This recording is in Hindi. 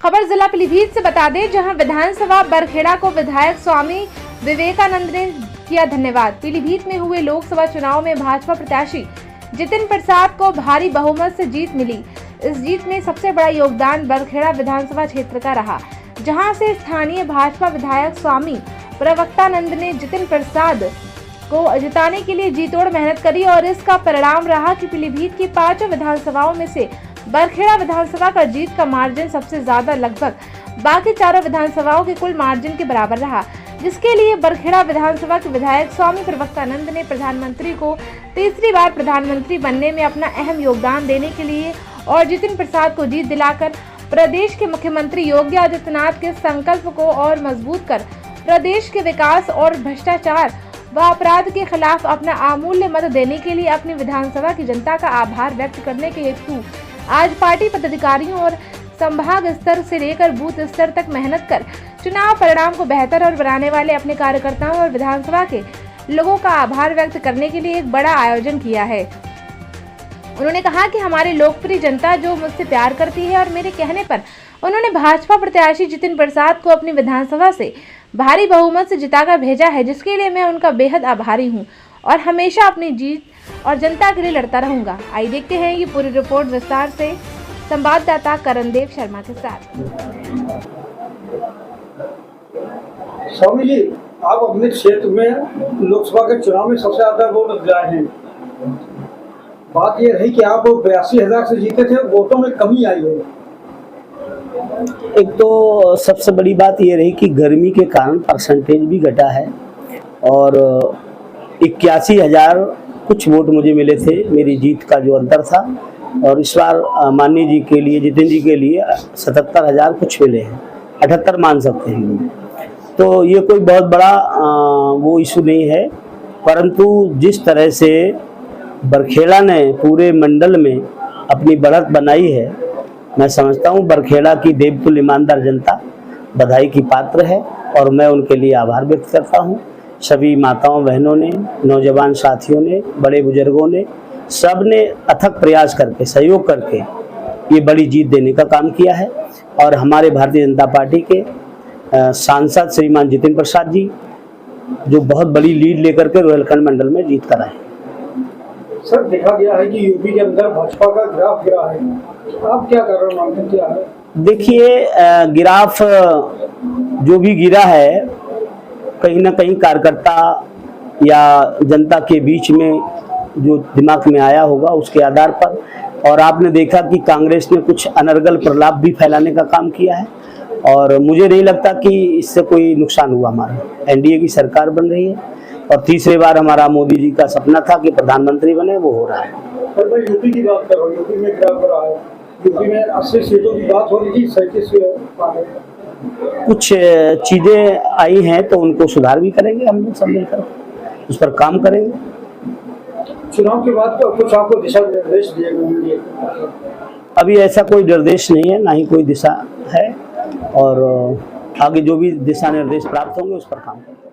खबर जिला पीलीभीत से बता दें, जहां विधानसभा बरखेड़ा को विधायक स्वामी विवेकानंद ने किया धन्यवाद। पीलीभीत में हुए लोकसभा चुनाव में भाजपा प्रत्याशी जितिन प्रसाद को भारी बहुमत से जीत मिली। इस जीत में सबसे बड़ा योगदान बरखेड़ा विधानसभा क्षेत्र का रहा, जहां से स्थानीय भाजपा विधायक स्वामी प्रवक्तानंद ने जितिन प्रसाद को जिताने के लिए जी तोड़ मेहनत करी और इसका परिणाम रहा कि पीलीभीत की 5 विधानसभाओं में से बरखेड़ा विधानसभा का जीत का मार्जिन सबसे ज्यादा, लगभग बाकी 4 विधानसभाओं के कुल मार्जिन के बराबर रहा, जिसके लिए बरखेड़ा विधानसभा के विधायक स्वामी प्रवक्तानंद ने प्रधानमंत्री को तीसरी बार प्रधानमंत्री बनने में अपना अहम योगदान देने के लिए और जितिन प्रसाद को जीत दिलाकर प्रदेश के मुख्यमंत्री योगी आदित्यनाथ के संकल्प को और मजबूत कर प्रदेश के विकास और भ्रष्टाचार व अपराध के खिलाफ अपना अमूल्य मत देने के लिए अपनी विधानसभा की जनता का आभार व्यक्त करने के हेतु आज पार्टी पदाधिकारियों और संभाग स्तर से लेकर बूथ स्तर तक मेहनत कर चुनाव परिणाम को बेहतर और बनाने वाले अपने कार्यकर्ताओं और विधानसभा के लोगों का आभार व्यक्त करने के लिए एक बड़ा आयोजन किया है। उन्होंने कहा कि हमारी लोकप्रिय जनता जो मुझसे प्यार करती है और मेरे कहने पर उन्होंने भाजपा प्रत्याशी जितिन प्रसाद को अपनी विधानसभा से भारी बहुमत से जिताकर भेजा है, जिसके लिए मैं उनका बेहद आभारी हूं और हमेशा अपनी जीत और जनता के लिए लड़ता रहूंगा। आइए देखते हैं ये पूरी रिपोर्ट विस्तार से संवाददाता करणदेव शर्मा के साथ। स्वामी जी, आप अपने क्षेत्र में लोकसभा के चुनाव में सबसे ज्यादा वोट दिलाए हैं। बात यह रही कि आप 82,000 से जीते थे, वोटों में कमी आई है। एक तो सबसे बड़ी बात ये रही कि गर्मी के कारण परसेंटेज भी घटा है और 81,000 कुछ वोट मुझे मिले थे, मेरी जीत का जो अंतर था। और इस बार माननीय जी के लिए, जितिन जी के लिए 77,000 कुछ मिले हैं, 78 मान सकते हैं। तो ये कोई बहुत बड़ा वो इशू नहीं है, परंतु जिस तरह से बरखेड़ा ने पूरे मंडल में अपनी बढ़त बनाई है, मैं समझता हूँ बरखेड़ा की देवतुल्य ईमानदार जनता बधाई की पात्र है और मैं उनके लिए आभार व्यक्त करता हूँ। सभी माताओं बहनों ने, नौजवान साथियों ने, बड़े बुजुर्गों ने, सब ने अथक प्रयास करके, सहयोग करके ये बड़ी जीत देने का काम किया है। और हमारे भारतीय जनता पार्टी के सांसद श्रीमान जितिन प्रसाद जी जो बहुत बड़ी लीड लेकर के रोहिलखंड मंडल में जीत कर आए। सर, देखा गया है कि यूपी के अंदर भाजपा का ग्राफ गिरा है, आप क्या कारण मानते हैं, क्या है? देखिए, गिराफ जो भी गिरा है, कहीं ना कहीं कार्यकर्ता या जनता के बीच में जो दिमाग में आया होगा उसके आधार पर। और आपने देखा कि कांग्रेस ने कुछ अनर्गल प्रलाप भी फैलाने का काम किया है और मुझे नहीं लगता कि इससे कोई नुकसान हुआ। हमारा एनडीए की सरकार बन रही है और तीसरी बार हमारा मोदी जी का सपना था कि प्रधानमंत्री बने, वो हो रहा है। सर, मैं यूपी की बात कर रहा हूँ, यूपी में क्या हो रहा है? यूपी में 80 सीटों की बात हो रही थी, 37 कुछ चीजें आई हैं तो उनको सुधार भी करेंगे, हम लोग सब मिलकर उस पर काम करेंगे। चुनाव के बाद कुछ आपको दिशा निर्देश दिए गए? अभी ऐसा कोई निर्देश नहीं है, ना ही कोई दिशा है, और आगे जो भी दिशा निर्देश प्राप्त होंगे उस पर काम करेंगे।